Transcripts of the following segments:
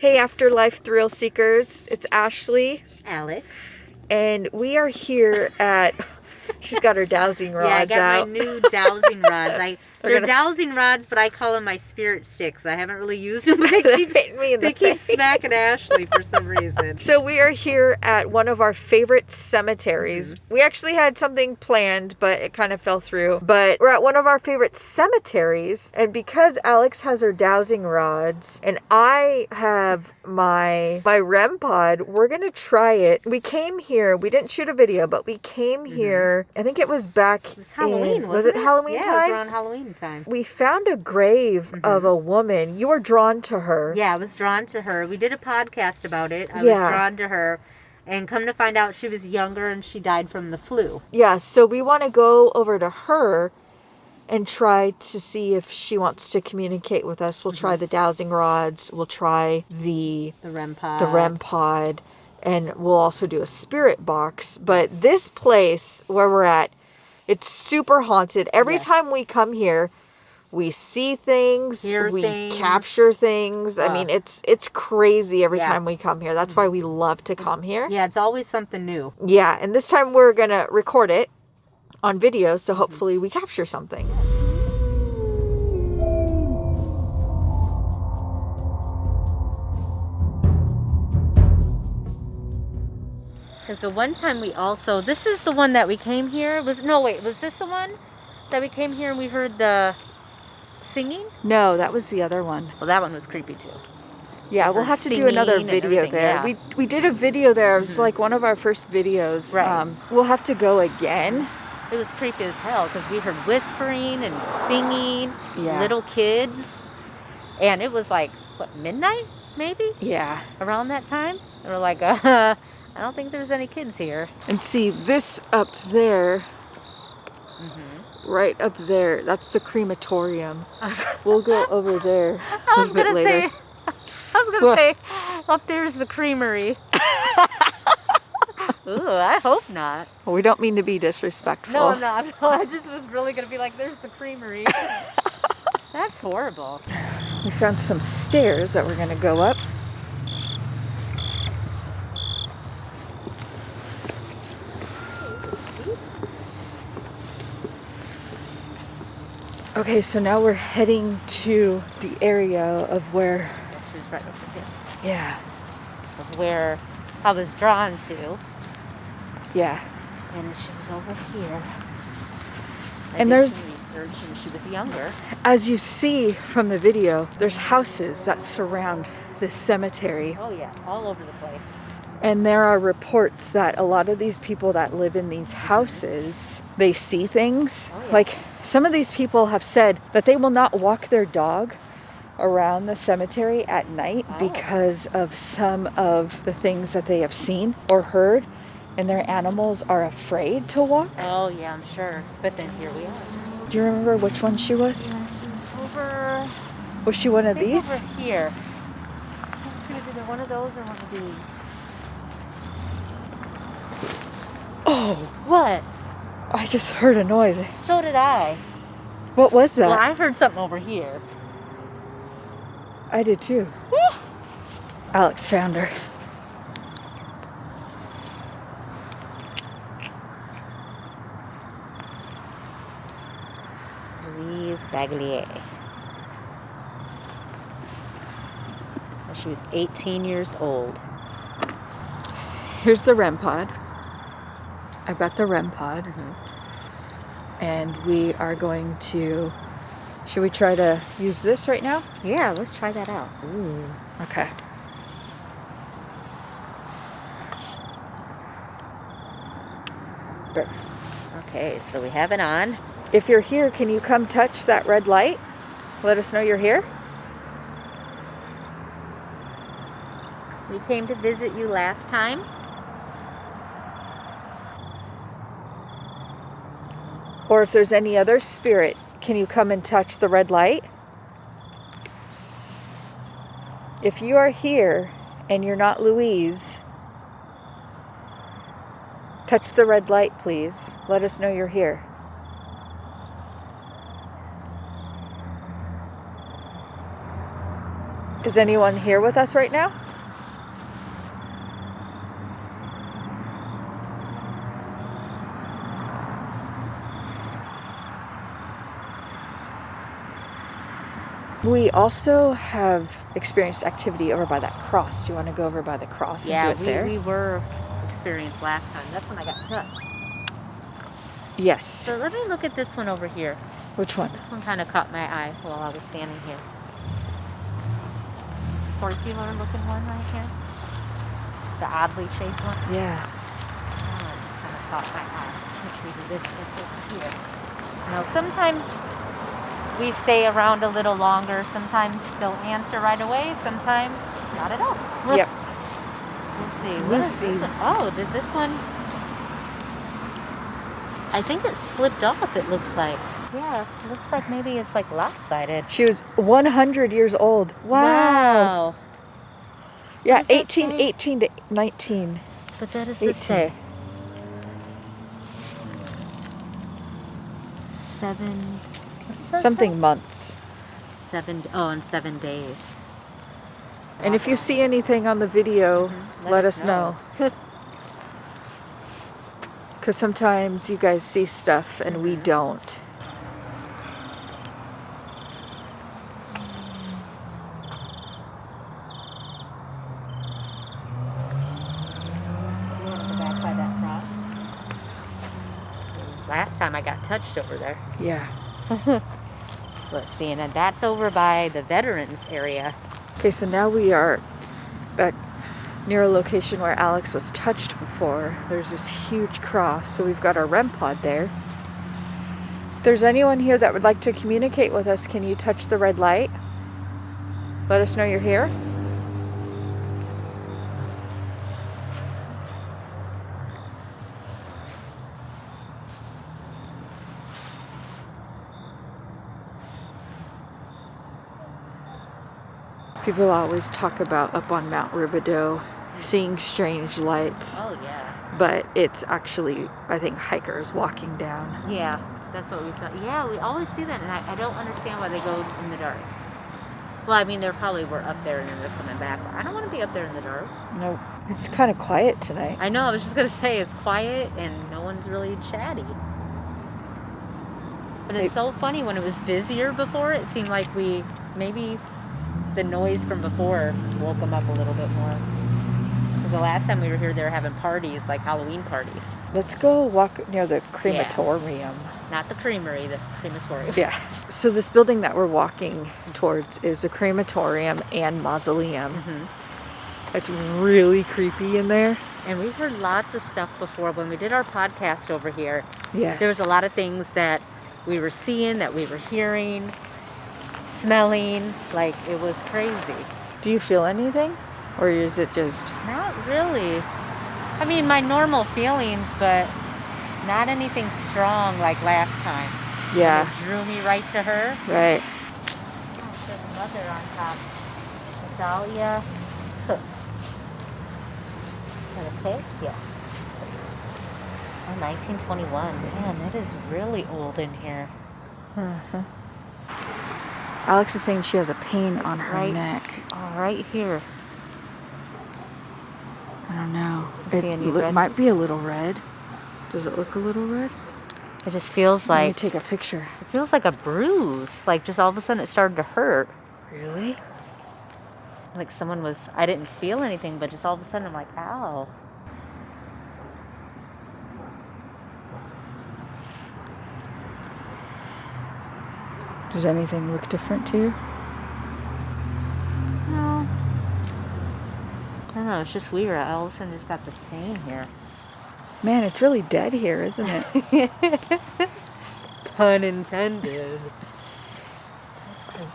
Hey, Afterlife Thrillseekers. It's Ashley, Alex. and we are here at. She's got her dowsing rods Yeah, I got out. my new dowsing rods. They're dowsing rods, but I call them my spirit sticks. I haven't really used them, but they keep smacking Ashley for some reason. So we are here at one of our favorite cemeteries. Mm-hmm. We actually had something planned, but it kind of fell through. But we're at one of our favorite cemeteries, and because Alex has her dowsing rods and I have my REM pod, we're gonna try it. We came here. We didn't shoot a video, but we came here. I think it was back. It was Halloween. Was it Halloween time? Yeah, it was around Halloween time. We found a grave of a woman. You were drawn to her. Yeah, I was drawn to her. We did a podcast about it. I was drawn to her. And come to find out, she was younger and she died from the flu. Yeah, so we want to go over to her and try to see if she wants to communicate with us. We'll try the dowsing rods. We'll try the REM pod. The REM pod. And we'll also do a spirit box. But this place where we're at, it's super haunted. Every time we come here, we see things, we capture things. I mean, it's crazy every time we come here. That's why we love to come here. Yeah, it's always something new. Yeah, and this time we're going to record it on video, so hopefully we capture something. Because the one time this is the one that we came here. Was this the one that we came here and we heard the singing? No, that was the other one. Well, that one was creepy too. Yeah, we'll have to do another video there. Yeah. We did a video there. It was like one of our first videos. Right. We'll have to go again. It was creepy as hell because we heard whispering and singing, little kids. And it was like, midnight maybe? Yeah. Around that time? And we're like, I don't think there's any kids here. And see, this up there, right up there, that's the crematorium. We'll go over there I was going to say, up there's the creamery. Ooh, I hope not. Well, we don't mean to be disrespectful. No, I just was really going to be like, there's the creamery. That's horrible. We found some stairs that we're going to go up. Okay, so now we're heading to the area of where... She's right over here. Yeah. Of where I was drawn to. Yeah. And she was over here. And there's... And she was younger. As you see from the video, there's houses that surround this cemetery. Oh yeah, all over the place. And there are reports that a lot of these people that live in these houses, they see things. Oh, yeah. Like, some of these people have said that they will not walk their dog around the cemetery at night because of some of the things that they have seen or heard, and their animals are afraid to walk. Oh, yeah, I'm sure. But then here we are. Do you remember which one she was? Over... Was she one of these? Over here. She was either one of those or one of these. Oh! What? I just heard a noise. So did I. What was that? Well, I heard something over here. I did too. Alex found her. Louise Baglier. She was 18 years old. Here's the REM pod. I got the REM pod. And we are going to... Should we try to use this right now? Yeah, let's try that out. Ooh. Okay. Okay, so we have it on. If you're here, can you come touch that red light? Let us know you're here. We came to visit you last time. Or if there's any other spirit, can you come and touch the red light? If you are here and you're not Louise, touch the red light, please. Let us know you're here. Is anyone here with us right now? We also have experienced activity over by that cross. Do you want to go over by the cross and do it there? We were experienced last time. That's when I got touched. Yes. So let me look at this one over here. Which one? This one kind of caught my eye while I was standing here. Circular looking one right here. The oddly shaped one. Yeah. That one kind of caught my eye. Which we do this over here. Now sometimes we stay around a little longer. Sometimes they'll answer right away. Sometimes not at all. Yep. Let's see. What is Lucy. this one? Oh, did this one? I think it slipped off, it looks like. Yeah, it looks like maybe it's like lopsided. She was 100 years old. Wow. Yeah, What does that 18 to 19. But that is 18. to say. 7. What does that Something say? months. 7. Oh, in 7 days. And if you see anything on the video, let us know. Because sometimes you guys see stuff and we don't. You want to go back by that cross? Last time I got touched over there. Yeah. Let's see, and then that's over by the veterans area. Okay, so now we are back near a location where Alex was touched before. There's this huge cross, so we've got our REM pod there. If there's anyone here that would like to communicate with us, can you touch the red light? Let us know you're here. People always talk about up on Mount Rubidoux seeing strange lights, Oh, yeah. but it's actually, I think, hikers walking down. Yeah, that's what we saw. Yeah, we always see that, and I don't understand why they go in the dark. Well, I mean, they probably were up there and then they're coming back. But I don't want to be up there in the dark. Nope. It's kind of quiet tonight. I know, I was just going to say, it's quiet and no one's really chatty. But it's so funny, when it was busier before, it seemed like maybe the noise from before woke them up a little bit more. Because the last time we were here, they were having parties, like Halloween parties. Let's go walk near the crematorium. Not the creamery, the crematorium. Yeah. So this building that we're walking towards is a crematorium and mausoleum. Mm-hmm. It's really creepy in there. And we've heard lots of stuff before. When we did our podcast over here, Yes. there was a lot of things that we were seeing, that we were hearing, smelling. Like, it was crazy. Do you feel anything? Or is it just... Not really. I mean, my normal feelings, but not anything strong like last time. Yeah. And it drew me right to her. Right. Oh, there's mother on top. Dahlia Cook. Is that a pig? Yes. Oh, 1921. Man, that is really old in here. Uh-huh. Alex is saying she has a pain on her neck. Oh, right here. I don't know. See any red? It might be a little red. Does it look a little red? It just feels Let me like... take a picture. It feels like a bruise. Like, just all of a sudden it started to hurt. Really? Like someone was... I didn't feel anything, but just all of a sudden I'm like, ow. Does anything look different to you? No. I don't know, it's just weird. I all of a sudden just got this pain here. Man, it's really dead here, isn't it? Pun intended. That's crazy.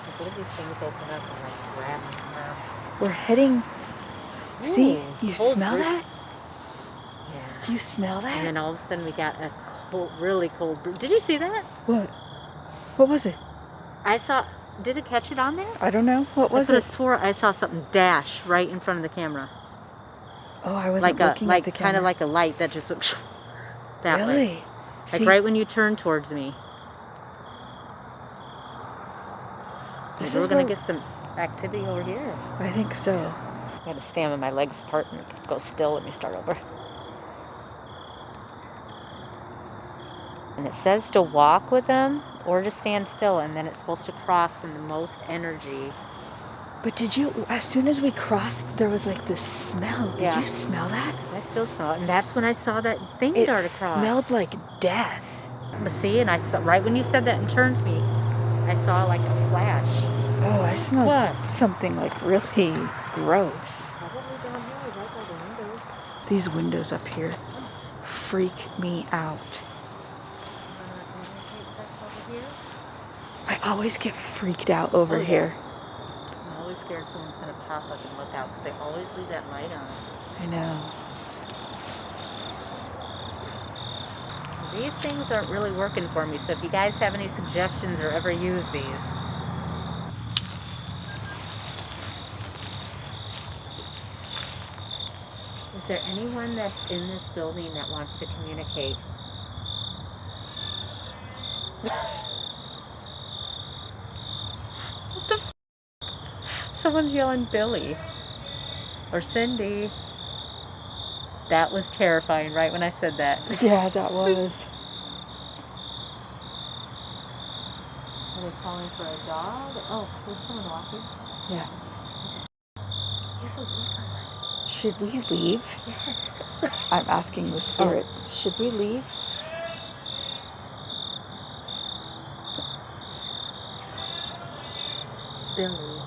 Like, what if these things open up and like grab me around? We're heading... See? Ooh, You cold smell breeze. that? Yeah. Do you smell that? And then all of a sudden we got a cold, really cold breeze. Did you see that? What? What was it? I saw... Did it catch it on there? I don't know. What was I could it? have swore I saw something dash right in front of the camera. Oh, I wasn't looking at the camera. Kind of like a light that just went that Really? way. Like See? right when you turned towards me. Maybe we're going to get some activity over here. I think so. I got to stand with my legs apart and go still. Let me start over. And it says to walk with them or to stand still, and then it's supposed to cross when the most energy. But did you, as soon as we crossed, there was like this smell. Did you smell that? I still smell it, and that's when I saw that thing It dart across. It smelled like death. But see, and I saw, right when you said that and turned to me, I saw like a flash. Oh, I smelled something like really gross. Probably down here, right by the windows. These windows up here freak me out. I always get freaked out over here. I'm always scared someone's going to pop up and look out, because they always leave that light on. I know. These things aren't really working for me, so if you guys have any suggestions or ever use these. Is there anyone that's in this building that wants to communicate? What the f? Someone's yelling Billy. Or Cindy. That was terrifying, right when I said that. Yeah, that was. Are they calling for a dog? Oh, there's someone walking. Yeah. There's a wig on. Should we leave? Yes. I'm asking the spirits. Oh. Should we leave? Billy.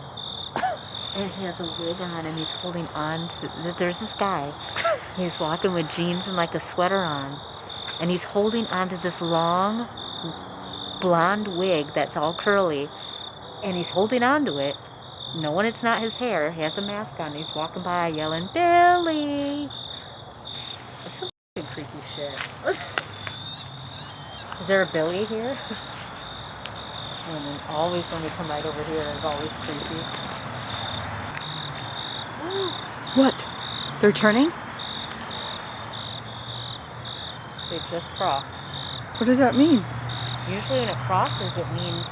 And he has a wig on and he's holding on to, there's this guy. He's walking with jeans and like a sweater on. And he's holding on to this long blonde wig that's all curly. And he's holding on to it. Knowing it's not his hair. He has a mask on. He's walking by yelling, Billy! That's some creepy shit. Is there a Billy here? And then always when we come right over here, it's always creepy. What? They're turning? They just crossed. What does that mean? Usually when it crosses, it means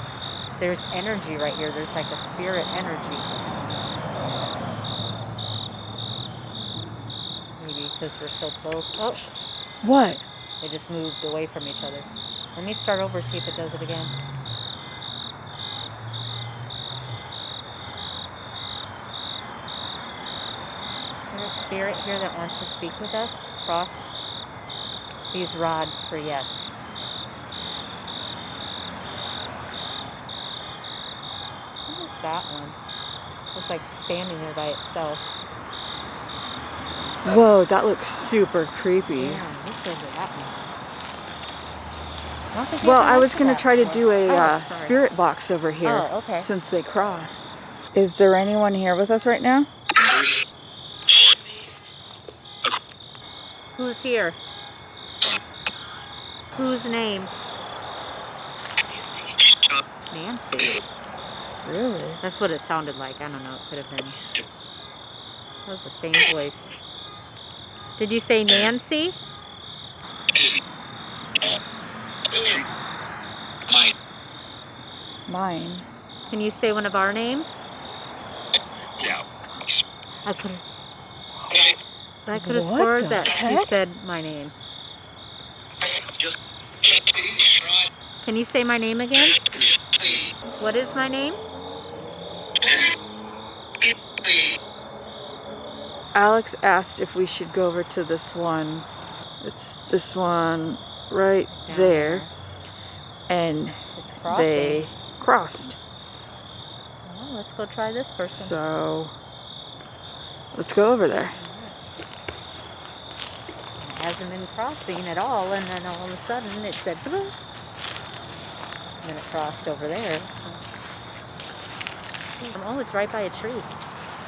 there's energy right here. There's like a spirit energy. Maybe because we're so close. Oh. What? They just moved away from each other. Let me start over, see if it does it again. Is there a spirit here that wants to speak with us? Cross these rods for yes. What is that one? It's like standing there by itself. Whoa, that looks super creepy. Yeah, let's over that one. Well, I was going to try to do a spirit box over here. Oh, okay. Since they crossed. Is there anyone here with us right now? Who's here? Whose name? Nancy. Really? That's what it sounded like. I don't know. It could have been. That was the same voice. Did you say Nancy? Mine. Can you say one of our names? Yeah. I could have sworn that she said my name. Can you say my name again? What is my name? Alex asked if we should go over to this one. It's this one right there. And they crossed. Well, let's go try this person. So let's go over there. It hasn't been crossing at all, and then all of a sudden it said boom. And then it crossed over there. Oh, it's right by a tree.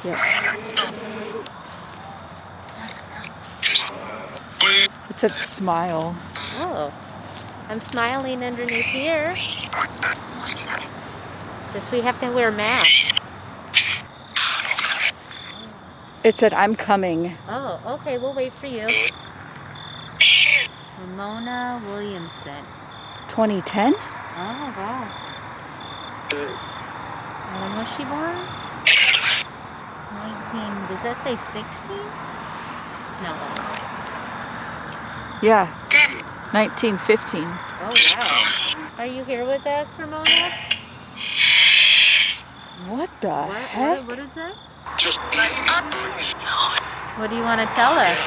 Yeah. It said smile. Oh, I'm smiling underneath here. Just we have to wear masks. It said I'm coming. Oh, okay, we'll wait for you. Ramona Williamson. 2010? Oh, wow. When was she born? 19, does that say 60? No. Yeah. 1915. Oh, wow. Are you here with us, Ramona? What the heck? What is that? Just What do you want to tell us?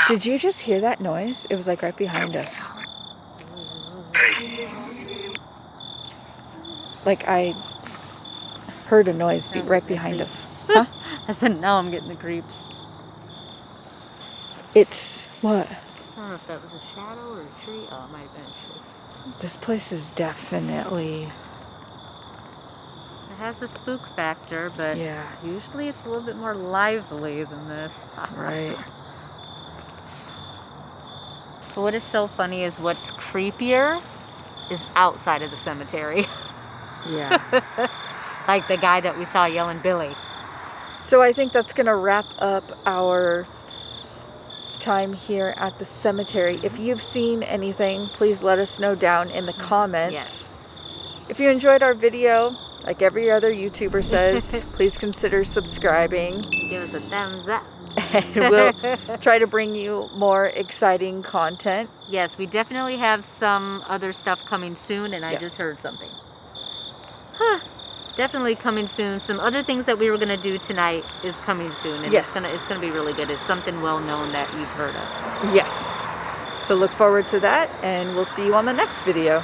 Did you just hear that noise? It was like right behind us. Like I heard a noise right behind us. Huh? I said, now I'm getting the creeps. It's what? I don't know if that was a shadow or a tree. Oh, it might have been a tree. This place is definitely... It has a spook factor, but Yeah. usually it's a little bit more lively than this. Right. But what is so funny is what's creepier is outside of the cemetery. Yeah. Like the guy that we saw yelling Billy. So I think that's going to wrap up our time here at the cemetery. If you've seen anything, please let us know down in the comments. Yes. If you enjoyed our video, like every other YouTuber says, please consider subscribing. Give us a thumbs up. And we'll try to bring you more exciting content. Yes, we definitely have some other stuff coming soon, and I Yes. just heard something. Huh. Definitely coming soon. Some other things that we were gonna do tonight is coming soon, and Yes. it's gonna be really good. It's something well known that you've heard of. Yes. So look forward to that, and we'll see you on the next video.